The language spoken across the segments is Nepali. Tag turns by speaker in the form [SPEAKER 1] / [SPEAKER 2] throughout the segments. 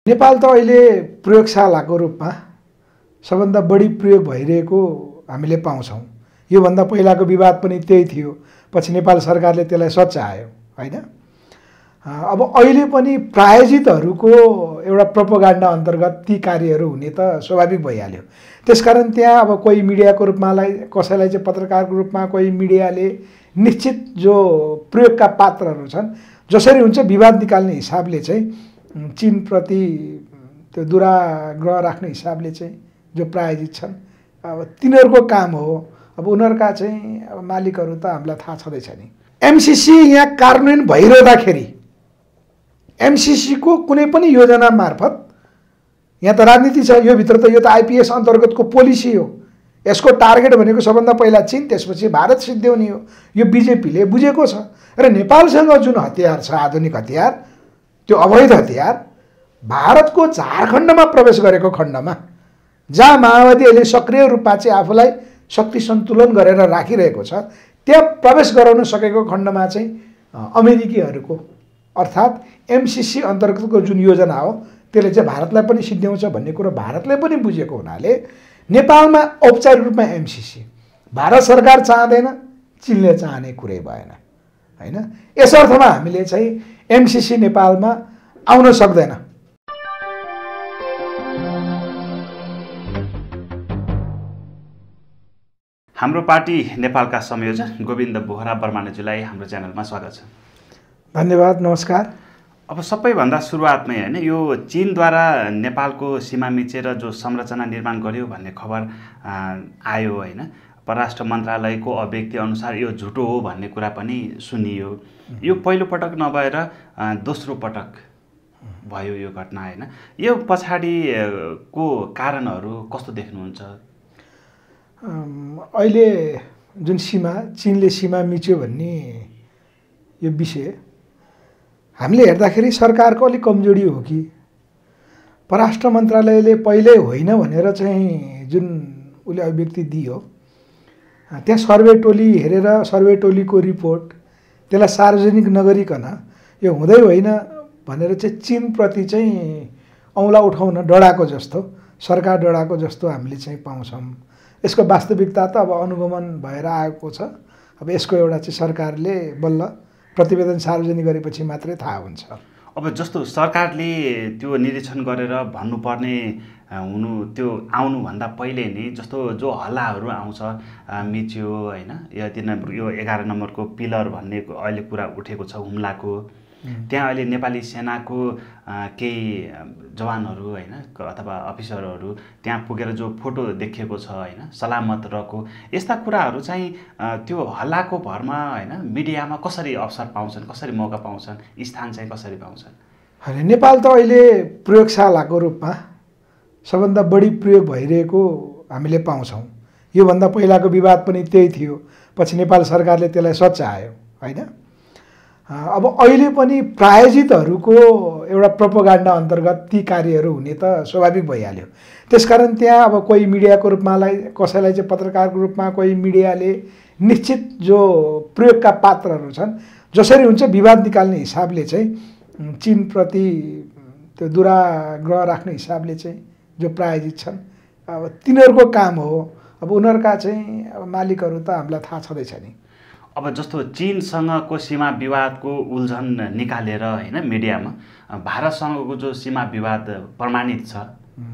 [SPEAKER 1] नेपाल त अहिले प्रयोगशालाको रूपमा सबभन्दा बढी प्रयोग भइरहेको हामीले पाउँछौँ। योभन्दा पहिलाको विवाद पनि त्यही थियो, पछि नेपाल सरकारले त्यसलाई सच्यायो हैन। अब अहिले पनि प्रायोजितहरूको एउटा प्रोपोगन्डा अन्तर्गत ती कार्यहरू हुने त स्वाभाविक भइहाल्यो। त्यसकारण त्यहाँ अब कोही मिडियाको रूपमा कसैलाई चाहिँ पत्रकारको रूपमा, कोही मिडियाले निश्चित जो प्रयोगका पात्रहरू छन्, जसरी हुन्छ विवाद निकाल्ने हिसाबले चाहिँ चीनप्रति त्यो दुराग्रह राख्ने हिसाबले चाहिँ जो प्रायोजित छन्, अब तिनीहरूको काम हो। अब उनीहरूका चाहिँ अब मालिकहरू त हामीलाई थाहा छँदैछ नि। एमसीसी यहाँ कार्यान्वयन भइरहँदाखेरि एमसीसीको कुनै पनि योजना मार्फत, यहाँ त राजनीति छ, यो भित्र त यो त आइपीएस अन्तर्गतको पोलिसी हो। यसको टार्गेट भनेको सबभन्दा पहिला चीन, त्यसपछि भारत सिद्ध्याउने हो। यो बीजेपीले बुझेको छ। र नेपालसँग जुन हतियार छ, आधुनिक हतियार, त्यो अवैध हतियार भारतको झारखण्डमा प्रवेश गरेको खण्डमा, जहाँ माओवादी अहिले सक्रिय रूपमा चाहिँ आफूलाई शक्ति सन्तुलन गरेर राखिरहेको छ, त्यहाँ प्रवेश गराउन सकेको खण्डमा चाहिँ अमेरिकीहरूको अर्थात् एमसीसी अन्तर्गतको जुन योजना हो त्यसले चाहिँ भारतलाई पनि सिद्ध्याउँछ भन्ने कुरो भारतले पनि बुझेको हुनाले नेपालमा औपचारिक रूपमा एमसीसी भारत सरकार चाहँदैन, चीनले चाहने कुरै भएन हैन। यस अर्थमा हामीले चाहिँ एमसीसी नेपालमा आउन सक्दैन।
[SPEAKER 2] हाम्रो पार्टी नेपालका संयोजक गोविन्द बोहरा बर्मानेज्यूलाई हाम्रो च्यानलमा स्वागत छ।
[SPEAKER 1] धन्यवाद, नमस्कार।
[SPEAKER 2] अब सबैभन्दा सुरुवातमै हैन, यो चीनद्वारा नेपालको सीमा मिचेर जो संरचना निर्माण गर्यो भन्ने खबर आयो हैन। परराष्ट्र मन्त्रालयको अभिव्यक्ति अनुसार यो झुटो हो भन्ने कुरा पनि सुनियो। यो पहिलो पटक नभएर दोस्रो पटक भयो यो घटना हैन। यो पछाडिको कारणहरू कस्तो देख्नुहुन्छ?
[SPEAKER 1] अहिले जुन चीनले सीमा मिच्यो भन्ने यो विषय हामीले हेर्दाखेरि सरकारको अलिक कमजोरी हो कि परराष्ट्र मन्त्रालयले पहिल्यै होइन भनेर चाहिँ जुन उसले अभिव्यक्ति दियो, त्यहाँ सर्वे टोली हेरेर सर्वे टोलीको रिपोर्ट त्यसलाई सार्वजनिक नगरिकन यो हुँदै होइन भनेर चाहिँ चीनप्रति चाहिँ औँला उठाउन डराएको जस्तो, सरकार डराएको जस्तो हामीले चाहिँ पाउँछौँ। यसको वास्तविकता त अब अनुगमन भएर आएको छ। अब यसको एउटा चाहिँ सरकारले बल्ल प्रतिवेदन सार्वजनिक गरेपछि मात्रै थाहा हुन्छ।
[SPEAKER 2] अब जस्तो सरकारले त्यो निरीक्षण गरेर भन्नुपर्ने त्यो आउनुभन्दा पहिले नै जस्तो जो हल्लाहरू आउँछ मिच्यो हैन, यो 11 नम्बरको पिलर भन्ने अहिले कुरा उठेको छ हुम्लाको, त्यहाँ अहिले नेपाली सेनाको केही जवानहरू हैन अथवा अफिसरहरू त्यहाँ पुगेर जो फोटो देखिएको छ हैन, सलामत रहेको, यस्ता कुराहरू चाहिँ त्यो हल्लाको भरमा हैन मिडियामा कसरी अवसर पाउँछन्, कसरी मौका पाउँछन्, स्थान चाहिँ कसरी पाउँछन्?
[SPEAKER 1] नेपाल त अहिले प्रयोगशालाको रूपमा सबभन्दा बढी प्रयोग भइरहेको हामीले पाउँछौँ। योभन्दा पहिलाको विवाद पनि त्यही थियो, पछि नेपाल सरकारले त्यसलाई सच्यायो हैन। अब अहिले पनि प्रायोजितहरूको एउटा प्रोपोगन्डा अन्तर्गत ती कार्यहरू हुने त स्वाभाविक भइहाल्यो। त्यसकारण त्यहाँ अब कोही मिडियाको रूपमा कसैलाई चाहिँ पत्रकारको रूपमा, कोही मिडियाले निश्चित जो प्रयोगका पात्रहरू छन्, जसरी हुन्छ विवाद निकाल्ने हिसाबले चाहिँ चीनप्रति त्यो दुराग्रह राख्ने हिसाबले चाहिँ जो प्रायोजित छन्, अब तिनीहरूको काम हो। अब उनीहरूका चाहिँ अब मालिकहरू त हामीलाई थाहा छँदैछ नि।
[SPEAKER 2] अब जस्तो चीनसँगको सीमा विवादको उल्झन निकालेर हैन मिडियामा भारतसँगको जो सीमा विवाद प्रमाणित छ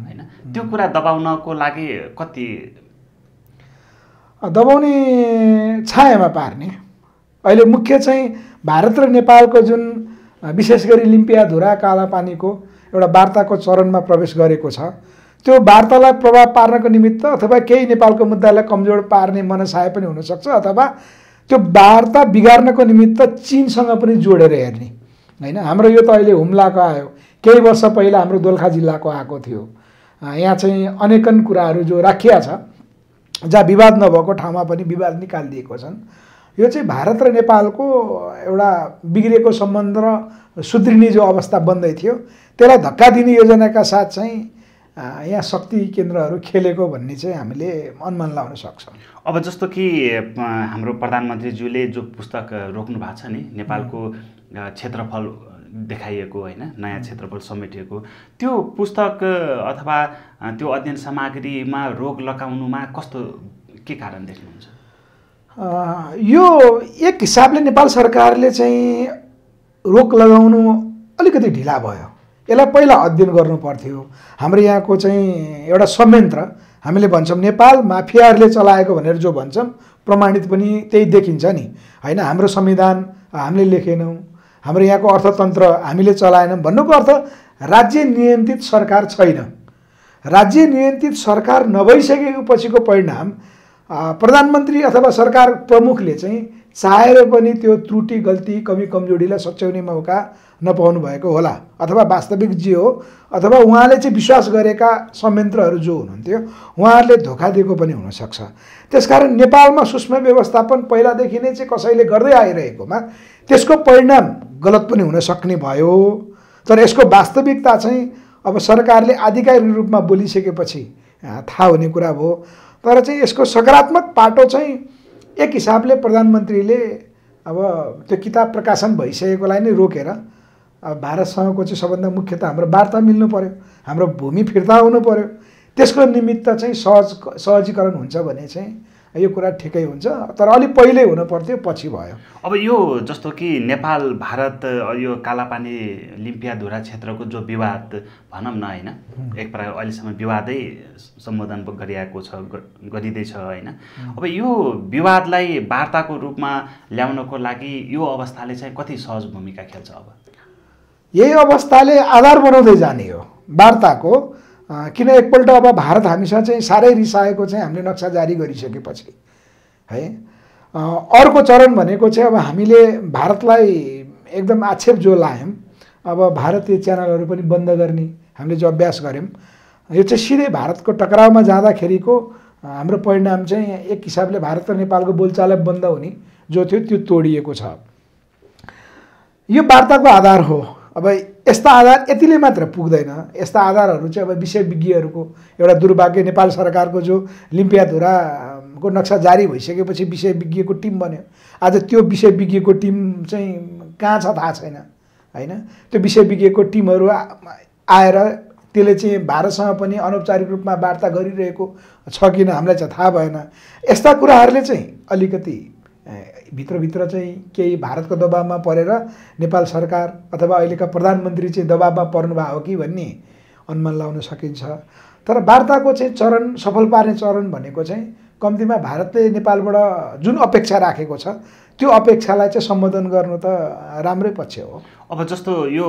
[SPEAKER 2] हैन, त्यो कुरा दबाउनको लागि कति
[SPEAKER 1] दबाउने छायामा पार्ने अहिले मुख्य चाहिँ भारत र नेपालको जुन विशेष गरी लिम्पियाधुरा कालापानीको एउटा वार्ताको चरणमा प्रवेश गरेको छ, त्यो वार्तालाई प्रभाव पार्नको निमित्त अथवा केही नेपालको मुद्दालाई कमजोर पार्ने मनसाय पनि हुनसक्छ, अथवा त्यो वार्ता बिगार्नको निमित्त चीनसँग पनि जोडेर हेर्ने हैन। हाम्रो यो त अहिले हुम्लाको आयो, केही वर्ष पहिला हाम्रो दोलखा जिल्लाको आएको थियो। यहाँ चाहिँ अनेकन कुराहरू जो राखिया छ, जहाँ विवाद नभएको ठाउँमा पनि विवाद निकालिदिएको छन्। यो चाहिँ भारत र नेपालको एउटा बिग्रेको सम्बन्ध र सुध्रिने जो अवस्था बन्दै थियो, त्यसलाई धक्का दिने योजनाका साथ चाहिँ यहाँ शक्ति केन्द्रहरू खेलेको भन्ने चाहिँ हामीले अनुमान लगाउन सक्छौँ।
[SPEAKER 2] अब जस्तो कि हाम्रो प्रधानमन्त्रीज्यूले जो पुस्तक रोक्नु भएको छ नि, नेपालको क्षेत्रफल देखाइएको होइन, नयाँ क्षेत्रफल समेटिएको त्यो पुस्तक अथवा त्यो अध्ययन सामग्रीमा रोक लगाउनुमा कस्तो के कारण देख्नुहुन्छ?
[SPEAKER 1] यो एक हिसाबले नेपाल सरकारले चाहिँ रोक लगाउनु अलिकति ढिला भयो। यसलाई पहिला अध्ययन गर्नु पर्थ्यो। हाम्रो यहाँको चाहिँ एउटा संयन्त्र, हामीले भन्छौँ नेपाल माफियाहरूले चलाएको भनेर जो भन्छौँ, प्रमाणित पनि त्यही देखिन्छ नि होइन। हाम्रो संविधान हामीले लेखेनौँ, हाम्रो यहाँको अर्थतन्त्र हामीले चलाएनौँ भन्नुको अर्थ राज्य नियन्त्रित सरकार छैन। राज्य नियन्त्रित सरकार नभइसकेपछिको परिणाम प्रधानमन्त्री अथवा सरकार प्रमुखले चाहिँ चाहेर पनि त्यो त्रुटि गल्ती कमी कमजोरीलाई सच्याउने मौका नपाउनु भएको होला, अथवा वास्तविक जे हो अथवा उहाँले चाहिँ विश्वास गरेका संयन्त्रहरू जो हुनुहुन्थ्यो उहाँहरूले धोका दिएको पनि हुनसक्छ। त्यसकारण नेपालमा सूक्ष्म व्यवस्थापन पहिलादेखि नै चाहिँ कसैले गर्दै आइरहेकोमा त्यसको परिणाम गलत पनि हुन सक्ने भयो। तर यसको वास्तविकता चाहिँ अब सरकारले आधिकारिक रूपमा बोलिसकेपछि थाहा हुने कुरा भयो। तर चाहिँ यसको सकारात्मक पाटो चाहिँ एक हिसाबले प्रधानमन्त्रीले अब त्यो किताब प्रकाशन भइसकेकोलाई नै रोकेर अब भारतसँगको चाहिँ सबभन्दा मुख्य त हाम्रो वार्ता मिल्नु पर्यो, हाम्रो भूमि फिर्ता हुनु पर्यो, त्यसको निमित्त चाहिँ सहजीकरण हुन्छ भने चाहिँ यो कुरा ठिकै हुन्छ। तर अलि पहिल्यै हुनु पर्थ्यो, पछि भयो।
[SPEAKER 2] अब यो जस्तो कि नेपाल भारत यो कालापानी लिम्पियाधुरा क्षेत्रको जो विवाद भनौँ न होइन, एक प्रकार अहिलेसम्म विवादै सम्बोधन गरिएको छ, गरिँदैछ होइन। अब यो विवादलाई वार्ताको रूपमा ल्याउनको लागि यो अवस्थाले चाहिँ कति सहज भूमिका खेल्छ? अब
[SPEAKER 1] यही अवस्थाले आधार बनाउँदै जाने हो वार्ताको। किन एकपल्ट अब भारत हामीसँग चाहिँ साह्रै रिसाएको चाहिँ हामीले नक्सा जारी गरिसकेपछि है, अर्को चरण भनेको चाहिँ अब हामीले भारतलाई एकदम आक्षेप जो लायौँ, अब भारतीय च्यानलहरू पनि बन्द गर्ने हामीले जो अभ्यास गऱ्यौँ, यो चाहिँ सिधै भारतको टकरावमा जाँदाखेरिको हाम्रो परिणाम चाहिँ एक हिसाबले भारत र नेपालको बोलचाल बन्द हुने जो थियो त्यो तोडिएको छ। यो वार्ताको आधार हो। अब यस्ता आधार यतिले मात्र पुग्दैन। यस्ता आधारहरू चाहिँ अब विषयविज्ञहरूको एउटा दुर्भाग्य, नेपाल सरकारको जो लिम्पियाधुराको नक्सा जारी भइसकेपछि विषयविज्ञको टिम बन्यो। आज त्यो विषयविज्ञको टिम चाहिँ कहाँ छ थाहा छैन होइन। त्यो विषयविज्ञको टिमहरू आएर त्यसले चाहिँ भारतसँग पनि अनौपचारिक रूपमा वार्ता गरिरहेको छ किन हामीलाई चाहिँ थाहा भएन। यस्ता कुराहरूले चाहिँ अलिकति भित्रभित्र चाहिँ केही भारतको दबावमा परेर नेपाल सरकार अथवा अहिलेका प्रधानमन्त्री चाहिँ दबावमा पर्नुभयो कि भन्ने अनुमान लगाउन सकिन्छ। तर वार्ताको चाहिँ चरण सफल पार्ने चरण भनेको चाहिँ कम्तीमा भारतले नेपालबाट जुन अपेक्षा राखेको छ त्यो अपेक्षालाई चाहिँ सम्बोधन गर्नु त राम्रै पक्ष हो।
[SPEAKER 2] अब जस्तो यो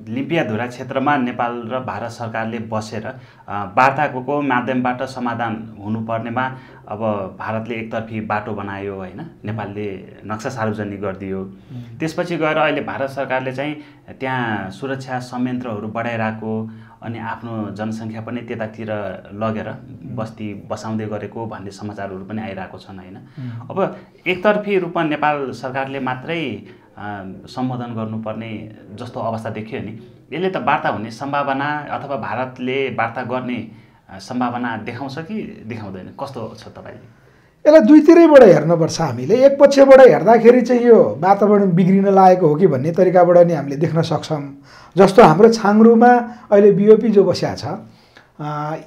[SPEAKER 2] लिम्पियाधुरा क्षेत्रमा नेपाल र भारत सरकारले बसेर वार्ताको माध्यमबाट समाधान हुनुपर्नेमा अब भारतले एकतर्फी बाटो बनायो होइन, नेपालले नक्सा सार्वजनिक गरिदियो। त्यसपछि गएर अहिले भारत सरकारले चाहिँ त्यहाँ सुरक्षा संयन्त्रहरू बढाइरहेको अनि आफ्नो जनसङ्ख्या पनि त्यतातिर लगेर बस्ती बसाउँदै गरेको भन्ने समाचारहरू पनि आइरहेको छन् होइन। अब एकतर्फी रूपमा नेपाल सरकारले मात्रै सम्बोधन गर्नुपर्ने जस्तो अवस्था देखियो नि, यसले त वार्ता हुने सम्भावना अथवा भारतले वार्ता गर्ने सम्भावना देखाउँछ कि देखाउँदैन? कस्तो छ तपाईँले?
[SPEAKER 1] यसलाई दुईतिरैबाट हेर्नुपर्छ हामीले। एक पक्षबाट हेर्दाखेरि चाहिँ यो वातावरण बिग्रिन लागेको हो कि भन्ने तरिकाबाट नि हामीले देख्न सक्छौँ। जस्तो हाम्रो छाङ्रुमा अहिले बिओपी जो बसिया छ,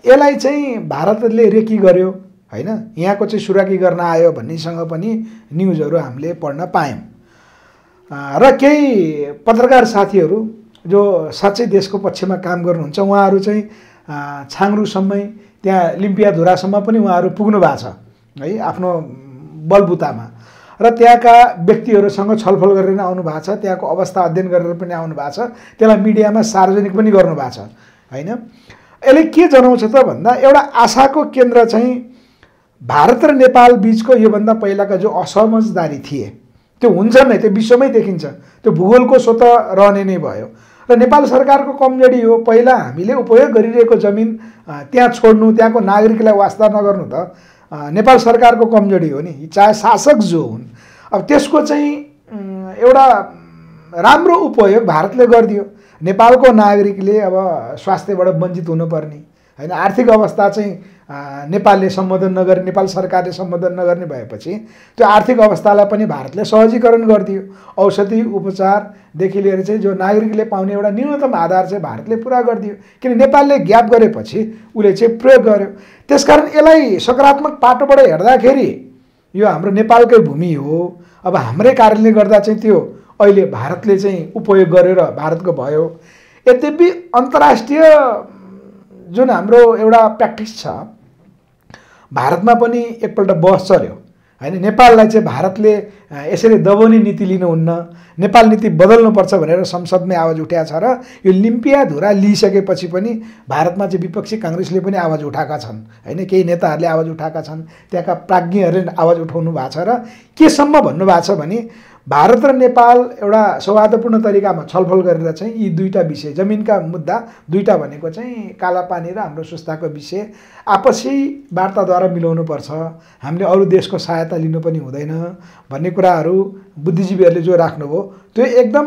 [SPEAKER 1] यसलाई चाहिँ भारतले रेकी गर्यो होइन, यहाँको चाहिँ सुराकी गर्न आयो भन्नेसँग पनि न्युजहरू हामीले पढ्न पायौँ। र केही पत्रकार साथीहरू जो साँच्चै देशको पक्षमा काम गर्नुहुन्छ उहाँहरू चाहिँ छाङ्रुसम्मै त्यहाँ लिम्पियाधुरासम्म पनि उहाँहरू पुग्नु भएको छ है आफ्नो बलबुतामा। र त्यहाँका व्यक्तिहरूसँग छलफल गरेर आउनु भएको छ, त्यहाँको अवस्था अध्ययन गरेर पनि आउनु भएको छ, त्यसलाई मिडियामा सार्वजनिक पनि गर्नु भएको छ होइन। यसले के जनाउँछ त भन्दा एउटा आशाको केन्द्र चाहिँ भारत र नेपाल बिचको योभन्दा पहिलाका जो असमझदारी थिए त्यो हुन्छ नै, त्यो विश्वमै देखिन्छ, त्यो भूगोलको स्वतः रहने नै भयो। र नेपाल सरकारको कमजोरी हो पहिला हामीले उपयोग गरिरहेको जमिन त्यहाँ छोड्नु, त्यहाँको नागरिकलाई वास्ता नगर्नु त नेपाल सरकारको कमजोरी हो नि, चाहे शासक जो हुन्। अब त्यसको चाहिँ एउटा राम्रो उपयोग भारतले गरिदियो। नेपालको नागरिकले अब स्वास्थ्यबाट वञ्चित हुनुपर्ने हैन आर्थिक अवस्था चाहिँ नेपालले सम्बोधन नगर्ने नेपाल सरकारले सम्बोधन नगर्ने भएपछि त्यो आर्थिक अवस्थालाई पनि भारतले सहजीकरण गरिदियो औषधि उपचारदेखि लिएर चाहिँ जो नागरिकले पाउने एउटा न्यूनतम आधार चाहिँ भारतले पुरा गरिदियो किन नेपालले ग्याप गरेपछि उसले चाहिँ प्रयोग गर्यो त्यसकारण यसलाई सकारात्मक पाटोबाट हेर्दाखेरि यो हाम्रो नेपालकै भूमि हो अब हाम्रै कारणले गर्दा चाहिँ त्यो अहिले भारतले चाहिँ उपयोग गरेर भारतको भयो यद्यपि अन्तर्राष्ट्रिय जुन हाम्रो एउटा प्र्याक्टिस छ भारतमा पनि एकपल्ट बहस चल्यो हैन नेपाललाई चाहिँ भारतले यसरी दबाउने नीति लिनुहुन्न नेपाल नीति बदल्नुपर्छ भनेर संसदमै आवाज उठाएको छ र यो लिम्पिया धुरा लिइसकेपछि पनि भारतमा चाहिँ विपक्षी काङ्ग्रेसले पनि आवाज उठाएका छन् हैन केही नेताहरूले आवाज उठाएका छन् त्यहाँका प्राज्ञहरूले आवाज उठाउनु भएको छ र केसम्म भन्नुभएको छ भने भारत र नेपाल एउटा सौहार्दपूर्ण तरिकामा छलफल गरेर चाहिँ यी दुईटा विषय जमिनका मुद्दा दुईटा भनेको चाहिँ कालापानी र हाम्रो सुस्ताको विषय आपसी वार्ताद्वारा मिलाउनुपर्छ हामीले अरू देशको सहायता लिनु पनि हुँदैन भन्ने कुराहरू बुद्धिजीवीहरूले जो राख्नुभयो त्यो एकदम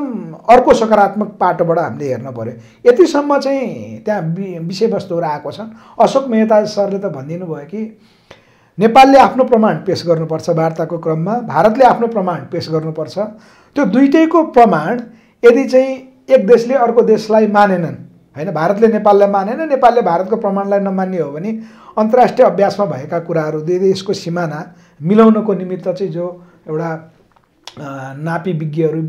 [SPEAKER 1] अर्को सकारात्मक पाटोबाट हामीले हेर्न पर्यो यतिसम्म चाहिँ त्यहाँ विषयवस्तुहरू आएको छन् अशोक मेहता सरले त भनिदिनु भयो कि नेपालले आफ्नो प्रमाण पेश गर्नुपर्छ वार्ताको क्रममा भारतले आफ्नो प्रमाण पेश गर्नुपर्छ त्यो दुईटैको प्रमाण यदि चाहिँ एक देशले अर्को देशलाई मानेनन् हैन भारतले नेपाललाई मानेन नेपालले भारतको प्रमाणलाई नमान्ने हो भने अन्तर्राष्ट्रिय अभ्यासमा भएका कुराहरू दुई देशको सिमाना मिलाउनको निमित्त चाहिँ जो एउटा नापी विज्ञहरू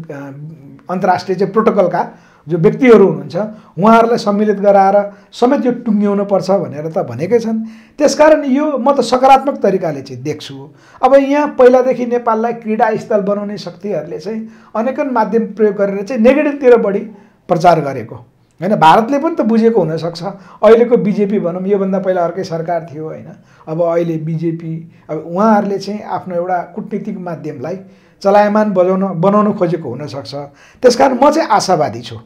[SPEAKER 1] अन्तर्राष्ट्रिय चाहिँ प्रोटोकलका जो व्यक्तिहरू हुनुहुन्छ उहाँहरूलाई सम्मिलित गराएर समेत यो टुङ्ग्याउनु पर्छ भनेर त भनेकै छन् त्यसकारण यो म त सकारात्मक तरिकाले चाहिँ देख्छु अब यहाँ पहिलादेखि नेपाललाई क्रीडा स्थल बनाउने शक्तिहरूले चाहिँ अनेकन माध्यम प्रयोग गरेर चाहिँ नेगेटिभतिर बढी प्रचार गरेको हैन भारतले पनि त बुझेको हुनसक्छ अहिलेको बिजेपी भनौँ योभन्दा पहिला अर्कै सरकार थियो हैन अब अहिले बिजेपी अब उहाँहरूले चाहिँ आफ्नो एउटा कूटनीतिक माध्यमलाई चलायमान बनाउन खोजेको हुनसक्छ त्यसकारण म चाहिँ आशावादी छु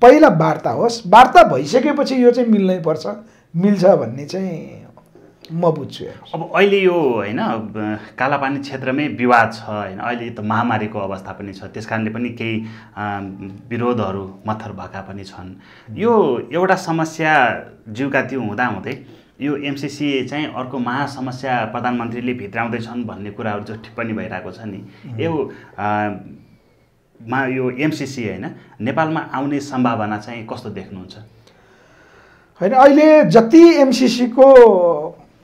[SPEAKER 1] पहिला वार्ता होस् वार्ता भइसकेपछि यो चाहिँ मिल्नै पर्छ मिल्छ भन्ने चाहिँ म बुझ्छु
[SPEAKER 2] अब अहिले यो हैन कालापानी क्षेत्रमै विवाद छ हैन अहिले त महामारीको अवस्था पनि छ त्यसकारणले पनि केही विरोधहरू मत्थर भएका पनि छन् यो एउटा समस्या जीवका त्यो हुँदाहुँदै यो एमसीसी चाहिँ अर्को महासमस्या प्रधानमन्त्रीले भित्राउँदैछन् भन्ने कुराहरू जो टिप्पणी भइरहेको छ नि यो एमसीसी हैन नेपालमा आउने सम्भावना चाहिँ कस्तो देख्नुहुन्छ
[SPEAKER 1] हैन अहिले जति एमसीसी को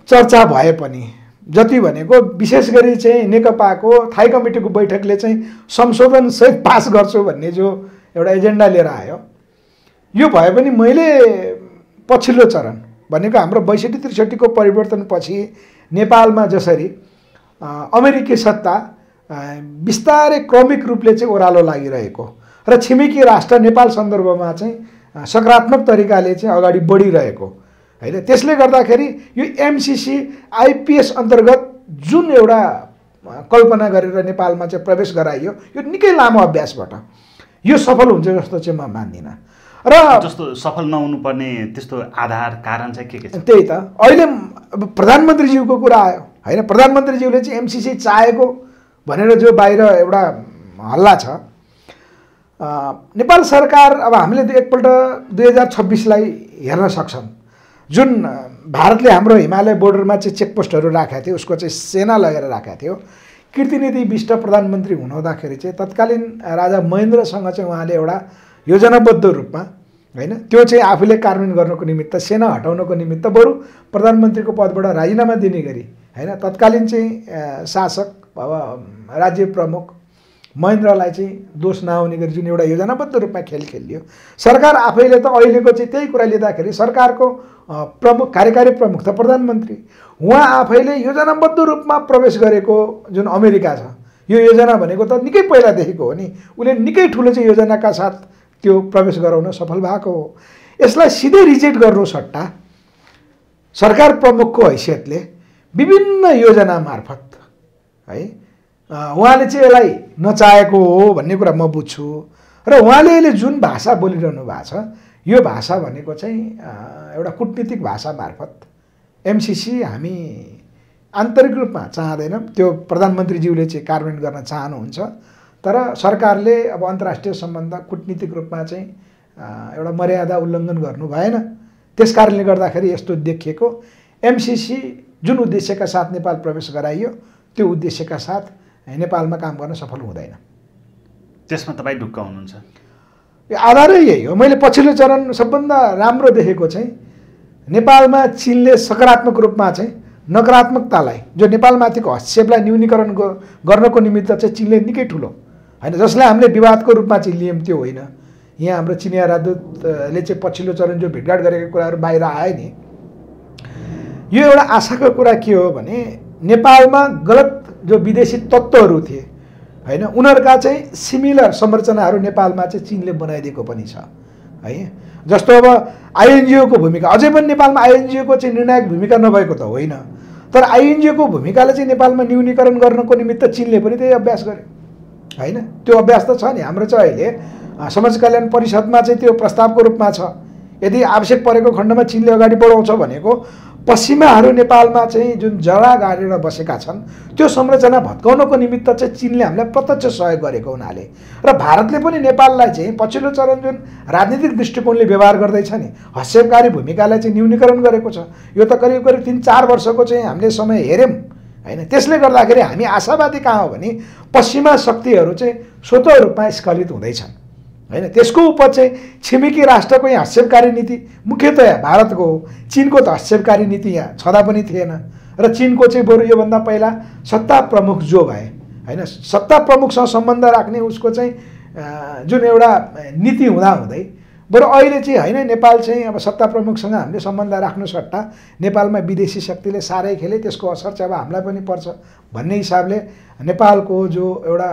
[SPEAKER 1] चर्चा भए पनि जति भनेको विशेष गरी चाहिँ नेकपाको थाई कमिटीको बैठकले चाहिँ संशोधन सहित पास गर्छु भन्ने जो एउटा एजेन्डा लिएर आयो यो भए पनि मैले पछिल्लो चरण भनेको हाम्रो 62-63 को परिवर्तनपछि नेपालमा जसरी अमेरिकी सत्ता बिस्तारै क्रमिक रूपले चाहिँ ओह्रालो लागिरहेको र छिमेकी राष्ट्र नेपाल सन्दर्भमा चाहिँ सकारात्मक तरिकाले चाहिँ अगाडि बढिरहेको हैन त्यसले गर्दाखेरि यो एमसीसी आईपीएस अन्तर्गत जुन एउटा कल्पना गरेर नेपालमा चाहिँ प्रवेश गराइयो यो निकै लामो अभ्यासबाट यो सफल हुन्छ जस्तो चाहिँ म मान्दिनँ र
[SPEAKER 2] जस्तो सफल नहुनु पर्ने त्यस्तो आधार कारण चाहिँ के छ
[SPEAKER 1] त्यही त अहिले प्रधानमन्त्रीज्यूको कुरा आयो हैन प्रधानमन्त्रीज्यूले चाहिँ एमसीसी चाहेको भनेर जो बाहिर एउटा हल्ला छ नेपाल सरकार अब हामीले एकपल्ट 2026 लाई हेर्न सक्छौं जुन भारतले हाम्रो हिमालय बोर्डरमा चाहिँ चेकपोस्टहरू राखेको थियो उसको चाहिँ सेना लगेर राखेको थियो कीर्तिनिधि विष्ट प्रधानमन्त्री हुनुहुँदाखेरि चाहिँ तत्कालीन राजा महेन्द्रसँग चाहिँ उहाँले एउटा योजनाबद्ध रूपमा हैन त्यो चाहिँ आफूले कार्यान्वयन गर्नको निमित्त सेना हटाउनको निमित्त बरु प्रधानमन्त्रीको पदबाट राजीनामा दिने गरी हैन तत्कालीन चाहिँ शासक राज्य प्रमुख महेन्द्रलाई चाहिँ दोष नआउने गरी जुन एउटा योजनाबद्ध रूपमा खेल खेलियो सरकार आफैले त अहिलेको चाहिँ त्यही कुरा लिँदाखेरि सरकारको प्रमुख कार्यकारी प्रमुख त प्रधानमन्त्री उहाँ आफैले योजनाबद्ध रूपमा प्रवेश गरेको जुन अमेरिका छ यो योजना भनेको त निकै पहिलादेखिको हो नि उले निकै ठुलो चाहिँ योजनाका साथ त्यो प्रवेश गराउन सफल भएको हो यसलाई सिधै रिजेक्ट गर्नु सट्टा सरकार प्रमुखको हैसियतले विभिन्न योजना मार्फत है उहाँले चाहिँ यसलाई नचाहेको हो भन्ने कुरा म बुझ्छु र उहाँले अहिले जुन भाषा बोलिरहनु भएको छ यो भाषा भनेको चाहिँ एउटा कूटनीतिक भाषा मार्फत एमसीसी हामी आन्तरिक रूपमा चाहदैनौँ त्यो प्रधानमन्त्रीज्यूले चाहिँ कार्यान्वयन गर्न चाहनुहुन्छ तर सरकारले अब अन्तर्राष्ट्रिय सम्बन्ध कूटनीतिक रूपमा चाहिँ एउटा मर्यादा उल्लङ्घन गर्नु भएन त्यस कारणले गर्दाखेरि यस्तो देखिएको एमसीसी जुन उद्देश्यका साथ नेपाल प्रवेश गराइयो त्यो उद्देश्यका साथ नेपालमा काम गर्न सफल हुँदैन।
[SPEAKER 2] त्यसमा तपाईँ ढुक्क हुनुहुन्छ?
[SPEAKER 1] आधारै यही हो। मैले पछिल्लो चरण सबभन्दा राम्रो देखेको चाहिँ नेपालमा चीनले सकारात्मक रूपमा चाहिँ नकारात्मकतालाई जो नेपालमाथिको हस्तक्षेपलाई न्यूनीकरण गर्नको निमित्त चाहिँ चीनले निकै ठुलो होइन, जसलाई हामीले विवादको रूपमा चाहिँ लियौँ त्यो होइन। यहाँ हाम्रो चिनिया राजदूतले चाहिँ पछिल्लो चरण जो भेटघाट गरेको कुराहरू बाहिर आए नि, यो एउटा आशाको कुरा के हो भने नेपालमा गलत जो विदेशी तत्त्वहरू थिए होइन, उनीहरूका चाहिँ सिमिलर संरचनाहरू नेपालमा चाहिँ चीनले बनाइदिएको पनि छ है। जस्तो अब आइएनजिओको भूमिका, अझै पनि नेपालमा आइएनजिओको चाहिँ निर्णायक भूमिका नभएको त होइन, तर आइएनजिओको भूमिकालाई चाहिँ नेपालमा न्यूनीकरण गर्नको निमित्त चीनले पनि त्यही अभ्यास गर्यो होइन। त्यो अभ्यास त छ नि। हाम्रो चाहिँ अहिले समाज कल्याण परिषदमा चाहिँ त्यो प्रस्तावको रूपमा छ। यदि आवश्यक परेको खण्डमा चीनले अगाडि बढाउँछ भनेको पश्चिमाहरू नेपालमा चाहिँ जुन जरा गाडेर बसेका छन् त्यो संरचना भत्काउनको निमित्त चाहिँ चीनले हामीलाई प्रत्यक्ष सहयोग गरेको हुनाले र भारतले पनि नेपाललाई चाहिँ पछिल्लो चरण जुन राजनीतिक दृष्टिकोणले व्यवहार गर्दैछ नि, हस्तक्षेपकारी भूमिकालाई चाहिँ न्यूनीकरण गरेको छ। यो त करिब करिब 3-4 वर्षको चाहिँ हामीले समय हेऱ्यौँ होइन। त्यसले गर्दाखेरि हामी आशावादी कहाँ हो भने पश्चिमा शक्तिहरू चाहिँ स्वतः रूपमा स्खलित हुँदैछन् होइन। त्यसको उप चाहिँ छिमेकी राष्ट्रको यहाँ हस्तक्षेपकारी नीति मुख्यतया भारतको हो। चीनको त हस्तक्षेपकारी नीति यहाँ छँदा पनि थिएन र चीनको चाहिँ बरु योभन्दा पहिला सत्ता प्रमुख जो भए होइन, सत्ता प्रमुखसँग सम्बन्ध राख्ने उसको चाहिँ जुन एउटा नीति हुँदाहुँदै बरु अहिले चाहिँ होइन नेपाल चाहिँ अब सत्ता प्रमुखसँग हामीले सम्बन्ध राख्नु सट्टा नेपालमा विदेशी शक्तिले साह्रै खेले, त्यसको असर चाहिँ अब हामीलाई पनि पर्छ भन्ने हिसाबले नेपालको जो एउटा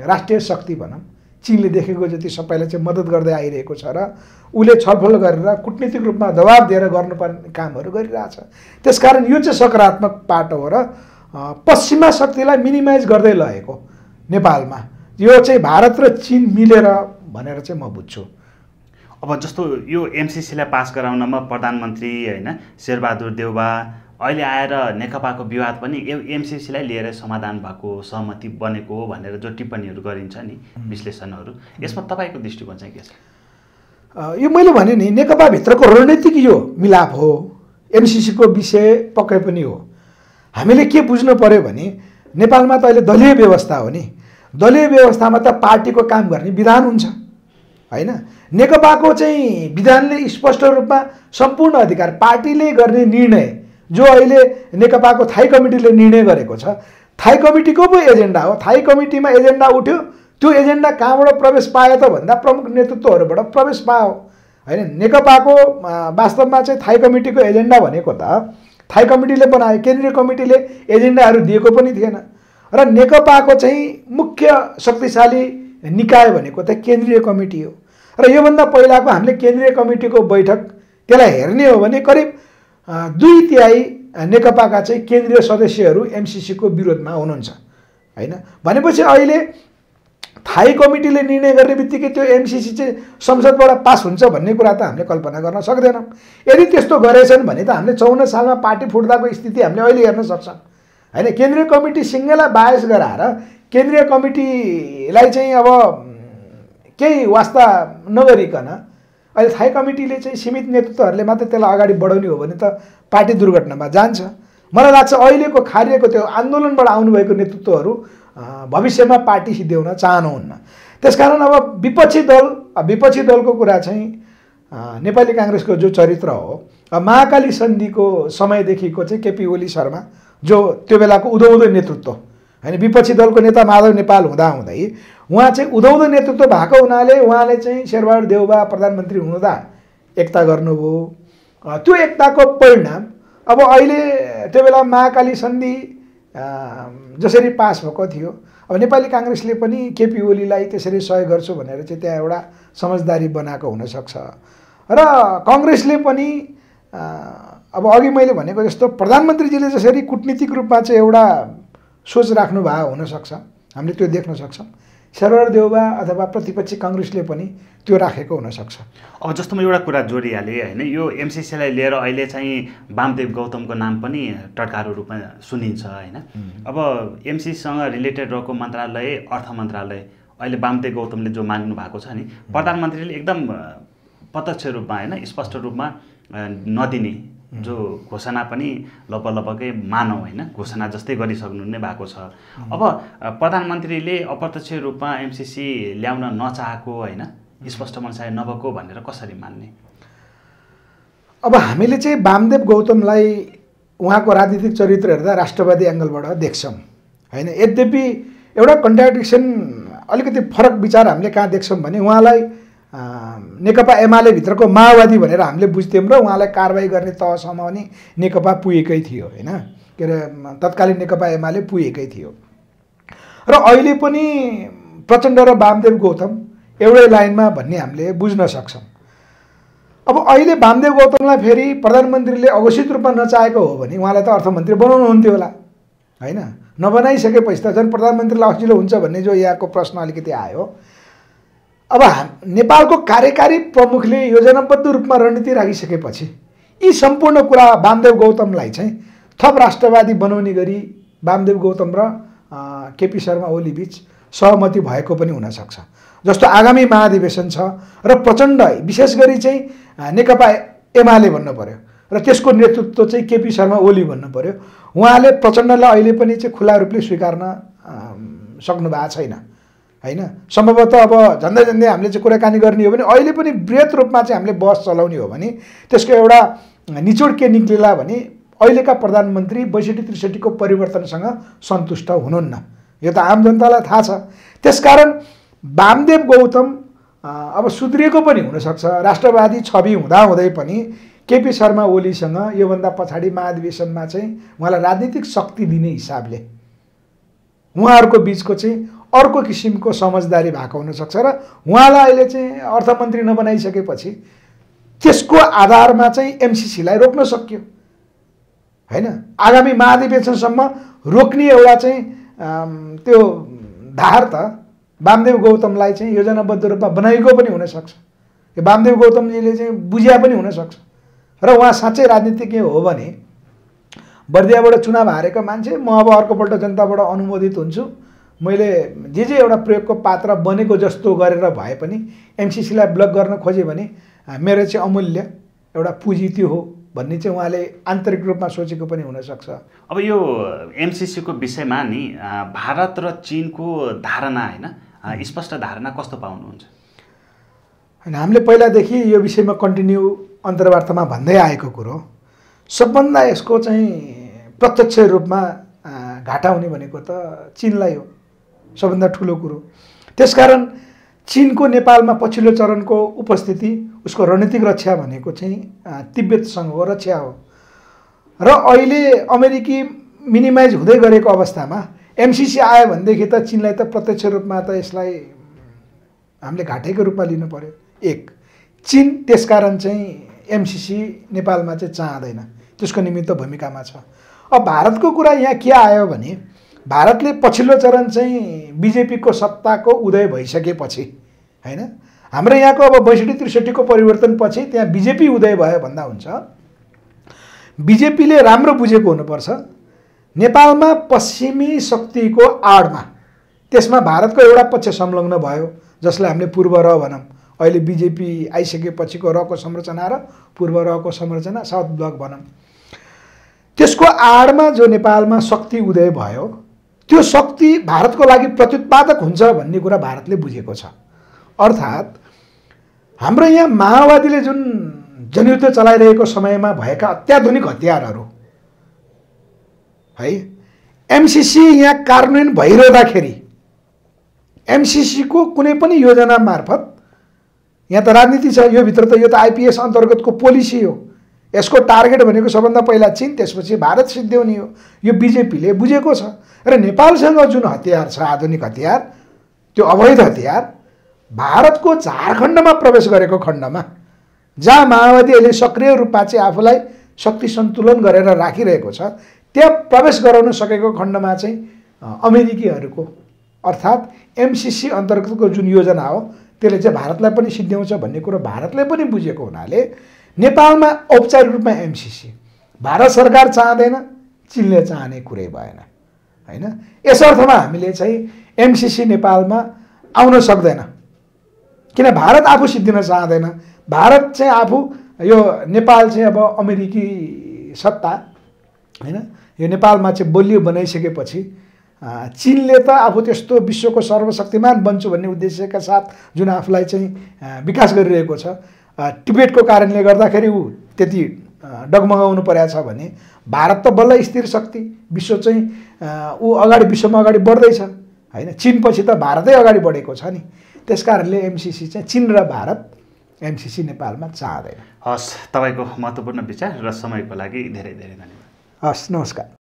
[SPEAKER 1] राष्ट्रिय शक्ति भनौँ चीनले देखेको जति सबैलाई चाहिँ मद्दत गर्दै आइरहेको छ र उसले छलफल गरेर कुटनीतिक रूपमा दबाब दिएर गर्नुपर्ने कामहरू गरिरहेछ। त्यसकारण यो चाहिँ सकारात्मक पाटो हो र पश्चिमा शक्तिलाई मिनिमाइज गर्दै लगेको नेपालमा यो चाहिँ भारत र चीन मिलेर भनेर चाहिँ म बुझ्छु।
[SPEAKER 2] अब जस्तो यो एमसीसीलाई पास गराउनमा प्रधानमन्त्री होइन शेरबहादुर देउवा अहिले आएर नेकपाको विवाद पनि एमसीसीलाई लिएर समाधान भएको सहमति बनेको हो भनेर जो टिप्पणीहरू गरिन्छ नि विश्लेषणहरू, यसमा तपाईँको दृष्टिकोण चाहिँ के छ?
[SPEAKER 1] यो मैले भने नि नेकपाभित्रको रणनीतिक यो मिलाप हो, एमसीसीको विषय पक्कै पनि हो। हामीले के बुझ्नु पर्यो भने नेपालमा त अहिले दलीय व्यवस्था हो नि, दलीय व्यवस्थामा त पार्टीको काम गर्ने विधान हुन्छ होइन। नेकपाको चाहिँ विधानले स्पष्ट रूपमा सम्पूर्ण अधिकार पार्टीले गर्ने निर्णय जो अहिले नेकपाको थाई कमिटीले निर्णय गरेको छ, थाई कमिटीको पो एजेन्डा हो। थाई कमिटीमा एजेन्डा उठ्यो, त्यो एजेन्डा कहाँबाट प्रवेश पायो त भन्दा प्रमुख नेतृत्वहरूबाट प्रवेश पायो होइन। नेकपाको वास्तवमा चाहिँ थाई कमिटीको एजेन्डा भनेको त थाई कमिटीले बनायो, केन्द्रीय कमिटीले एजेन्डाहरू दिएको पनि थिएन र नेकपाको चाहिँ मुख्य शक्तिशाली निकाय भनेको त केन्द्रीय कमिटी हो र योभन्दा पहिलाको हामीले केन्द्रीय कमिटीको बैठक त्यसलाई हेर्ने हो भने करिब 2/3 नेकपाका चाहिँ केन्द्रीय सदस्यहरू एमसीसीको विरोधमा हुनुहुन्छ होइन। भनेपछि अहिले थाई कमिटीले निर्णय गर्ने बित्तिकै त्यो एमसीसी चाहिँ संसदबाट पास हुन्छ भन्ने कुरा त हामीले कल्पना गर्न सक्दैनौँ। यदि त्यस्तो गरेछन् भने त हामीले 54 सालमा पार्टी फुट्दाको स्थिति हामीले अहिले हेर्न सक्छौँ होइन। केन्द्रीय कमिटी सिङ्गैलाई बायस गराएर केन्द्रीय कमिटीलाई चाहिँ अब केही वास्ता नगरिकन अहिले थाई कमिटीले चाहिँ सीमित नेतृत्वहरूले मात्रै त्यसलाई अगाडि बढाउने हो भने त पार्टी दुर्घटनामा जान्छ। मलाई लाग्छ अहिलेको खारिएको त्यो आन्दोलनबाट आउनुभएको नेतृत्वहरू भविष्यमा पार्टी सिद्ध्याउन चाहनुहुन्न। त्यसकारण अब विपक्षी दलको कुरा चाहिँ नेपाली काङ्ग्रेसको जो चरित्र हो, महाकाली सन्धिको समयदेखिको चाहिँ केपी ओली शर्मा जो त्यो बेलाको उदाउँदो नेतृत्व होइन, विपक्षी दलको नेता माधव नेपाल हुँदाहुँदै उहाँ चाहिँ उदाउँदो नेतृत्व भएको हुनाले उहाँले चाहिँ शेरबहादुर देउवा प्रधानमन्त्री हुँदा एकता गर्नुभयो। त्यो एकताको परिणाम अब अहिले त्यो बेला महाकाली सन्धि जसरी पास भएको थियो, अब नेपाली काङ्ग्रेसले पनि केपी ओलीलाई त्यसरी सहयोग गर्छु भनेर चाहिँ त्यहाँ एउटा समझदारी बनाएको हुनसक्छ र कङ्ग्रेसले पनि अब अघि मैले भनेको जस्तो प्रधानमन्त्रीजीले जसरी कुटनीतिक रूपमा चाहिँ एउटा सोच राख्नु भएको हुनसक्छ, हामीले त्यो देख्न सक्छौँ। शेरबहादुर देउवा अथवा प्रतिपक्षी काङ्ग्रेसले पनि त्यो राखेको हुनसक्छ।
[SPEAKER 2] अब जस्तो म एउटा कुरा जोडिहालेँ होइन, यो एमसीसीलाई लिएर अहिले चाहिँ वामदेव गौतमको नाम पनि टटकारो रूपमा सुनिन्छ होइन। अब एमसीसीसँग रिलेटेड रहेको मन्त्रालय अर्थ मन्त्रालय अहिले वामदेव गौतमले जो माग्नु भएको छ नि, प्रधानमन्त्रीले एकदम प्रत्यक्ष रूपमा होइन स्पष्ट रूपमा नदिने जो घोषणा पनि लगभगै मानौँ होइन घोषणा जस्तै गरिसक्नु नै भएको छ। अब प्रधानमन्त्रीले अप्रत्यक्ष रूपमा एमसिसी ल्याउन नचाहेको होइन स्पष्ट मनसाय नभएको भनेर कसरी मान्ने?
[SPEAKER 1] अब हामीले चाहिँ वामदेव गौतमलाई उहाँको राजनीतिक चरित्र हेर्दा राष्ट्रवादी एङ्गलबाट देख्छौँ होइन। यद्यपि एउटा कन्ट्राडिक्सन अलिकति फरक विचार हामीले कहाँ देख्छौँ भने उहाँलाई नेकपा एमाले भित्रको माओवादी भनेर हामीले बुझ्थ्यौँ र उहाँलाई कारबाही गर्ने तहसम्म पनि नेकपा पुगेकै थियो होइन। के अरे तत्कालीन नेकपा एमाले पुगेकै थियो र अहिले पनि प्रचण्ड र वामदेव गौतम एउटै लाइनमा भन्ने हामीले बुझ्न सक्छौँ। अब अहिले वामदेव गौतमलाई फेरि प्रधानमन्त्रीले अघोषित रूपमा नचाहेको हो भने उहाँलाई त अर्थमन्त्री बनाउनुहुन्थ्यो होला होइन। नबनाइसकेपछि त झन् प्रधानमन्त्रीलाई अखिलो हुन्छ भन्ने जो यहाँको प्रश्न अलिकति आयो। अब नेपालको कार्यकारी प्रमुखले योजनाबद्ध रूपमा रणनीति राखिसकेपछि यी सम्पूर्ण कुरा वामदेव गौतमलाई चाहिँ थप राष्ट्रवादी बनाउने गरी वामदेव गौतम र केपी शर्मा ओली बीच सहमति भएको पनि हुनसक्छ। जस्तो आगामी महाधिवेशन छ र प्रचण्ड विशेष गरी चाहिँ नेकपा एमाले भन्नु पर्यो र त्यसको नेतृत्व चाहिँ केपी शर्मा ओली भन्नु पर्यो। उहाँले प्रचण्डलाई अहिले पनि चाहिँ खुला रूपले स्वीकार्न सक्नु भएको छैन होइन। सम्भवतः अब झन्डै झन्डै हामीले चाहिँ कुराकानी गर्ने हो भने अहिले पनि बृहत रूपमा चाहिँ हामीले बहस चलाउने हो भने त्यसको एउटा निचोड के निक्लेला भने अहिलेका प्रधानमन्त्री ६२-६३को परिवर्तनसँग सन्तुष्ट हुनुहुन्न। यो त आम जनतालाई थाहा छ। त्यसकारण वामदेव गौतम अब सुध्रिएको पनि हुनसक्छ। राष्ट्रवादी छवि हुँदाहुँदै पनि केपी शर्मा ओलीसँग योभन्दा पछाडि महाधिवेशनमा चाहिँ उहाँलाई राजनीतिक शक्ति दिने हिसाबले उहाँहरूको बिचको चाहिँ अर्को किसिमको समझदारी भएको हुनसक्छ र उहाँलाई अहिले चाहिँ अर्थमन्त्री नबनाइसकेपछि त्यसको आधारमा चाहिँ एमसिसीलाई रोक्न सक्यो होइन। आगामी महाधिवेशनसम्म रोक्ने एउटा चाहिँ त्यो धार त वामदेव गौतमलाई चाहिँ योजनाबद्ध रूपमा बनाएको पनि हुनसक्छ। यो वामदेव गौतमजीले चाहिँ बुझ्या पनि हुनसक्छ र उहाँ साँच्चै राजनीतिज्ञ हो भने बर्दियाबाट चुनाव हारेको मान्छे म अब अर्कोपल्ट जनताबाट अनुमोदित हुन्छु, मैले जे एउटा प्रयोगको पात्र बनेको जस्तो गरेर भए पनि एमसिसीलाई ब्लक गर्न खोजेँ भने मेरो चाहिँ अमूल्य एउटा पुँजी त्यो हो भन्ने चाहिँ उहाँले आन्तरिक रूपमा सोचेको पनि हुनसक्छ।
[SPEAKER 2] अब यो एमसिसीको विषयमा नि भारत र चीनको धारणा होइन स्पष्ट धारणा कस्तो पाउनुहुन्छ?
[SPEAKER 1] होइन, हामीले पहिलादेखि यो विषयमा कन्टिन्यू अन्तर्वार्तामा भन्दै आएको कुरो सबभन्दा यसको चाहिँ प्रत्यक्ष रूपमा घाटा हुने भनेको त चीनलाई हो, सबभन्दा ठुलो कुरो। त्यसकारण चीनको नेपालमा पछिल्लो चरणको उपस्थिति उसको रणनीतिक रक्षा भनेको चाहिँ तिब्बतसँगको रक्षा हो र अहिले अमेरिकी मिनिमाइज हुँदै गरेको अवस्थामा एमसिसी आयो भनेदेखि त चीनलाई त प्रत्यक्ष रूपमा त यसलाई हामीले घाटैको रूपमा लिनु पर्यो। एक चीन त्यसकारण चाहिँ एमसिसी नेपालमा चाहिँ चाहँदैन, त्यसको निमित्त भूमिकामा छ। अब भारतको कुरा यहाँ के आयो भने भारतले पछिल्लो चरण चाहिँ बिजेपीको सत्ताको उदय भइसकेपछि होइन, हाम्रो यहाँको अब ६२-६३को परिवर्तनपछि त्यहाँ बिजेपी उदय भयो भन्दा हुन्छ। बिजेपीले राम्रो बुझेको हुनुपर्छ नेपालमा पश्चिमी शक्तिको आडमा त्यसमा भारतको एउटा पक्ष संलग्न भयो जसलाई हामीले पूर्व र भनौँ। अहिले बिजेपी आइसकेपछिको रको संरचना र पूर्व रको संरचना साउथ ब्लक भनौँ, त्यसको आडमा जो नेपालमा शक्ति उदय भयो त्यो शक्ति भारतको लागि प्रत्युत्पादक हुन्छ भन्ने कुरा भारतले बुझेको छ। अर्थात् हाम्रो यहाँ माओवादीले जुन जनयुद्ध चलाइरहेको समयमा भएका अत्याधुनिक हतियारहरू है, एमसिसी यहाँ कार्यान्वयन भइरहँदाखेरि एमसिसीको कुनै पनि योजना मार्फत यहाँ त राजनीति छ, यो भित्र त यो त आइपिएस अन्तर्गतको पोलिसी हो। यसको टार्गेट भनेको सबभन्दा पहिला चीन, त्यसपछि भारत सिद्ध्याउने हो। यो बिजेपीले बुझेको छ र नेपालसँग जुन हतियार छ आधुनिक हतियार, त्यो अवैध हतियार भारतको झारखण्डमा प्रवेश गरेको खण्डमा जहाँ माओवादी अहिले सक्रिय रूपमा चाहिँ आफूलाई शक्ति सन्तुलन गरेर राखिरहेको छ त्यहाँ प्रवेश गराउन सकेको खण्डमा चाहिँ अमेरिकीहरूको अर्थात् एमसिसी अन्तर्गतको जुन योजना हो त्यसले चाहिँ भारतलाई पनि सिद्ध्याउँछ भन्ने कुरो भारतले पनि बुझेको हुनाले नेपालमा औपचारिक रूपमा एमसिसी भारत सरकार चाहँदैन, चीनले चाहने कुरै भएन होइन। यस अर्थमा हामीले चाहिँ एमसिसी नेपालमा आउन सक्दैन किन भारत आफू सिद्धिन चाहँदैन, भारत चाहिँ आफू यो नेपाल चाहिँ अब अमेरिकी सत्ता हैन यो नेपालमा चाहिँ बलियो बनाइसकेपछि चीनले त आफू त्यस्तो विश्वको सर्वशक्तिमान बन्छु भन्ने उद्देश्यका साथ जुन आफूलाई चाहिँ विकास गरिरहेको छ टिबेटको कारणले गर्दाखेरि ऊ त्यति डगमगाउनु परेको छ भने भारत त बल्ल स्थिर शक्ति विश्व चाहिँ ऊ अगाडि विश्वमा अगाडि बढ्दैछ हैन चीनपछि त भारतै अगाडि बढेको छ नि त्यसकारणले एमसीसी चाहिँ चीन र भारत एमसीसी नेपालमा चाहँदैन।
[SPEAKER 2] हस्, तपाईँको महत्त्वपूर्ण विचार र समयको लागि धेरै धेरै धन्यवाद।
[SPEAKER 1] हस्, नमस्कार।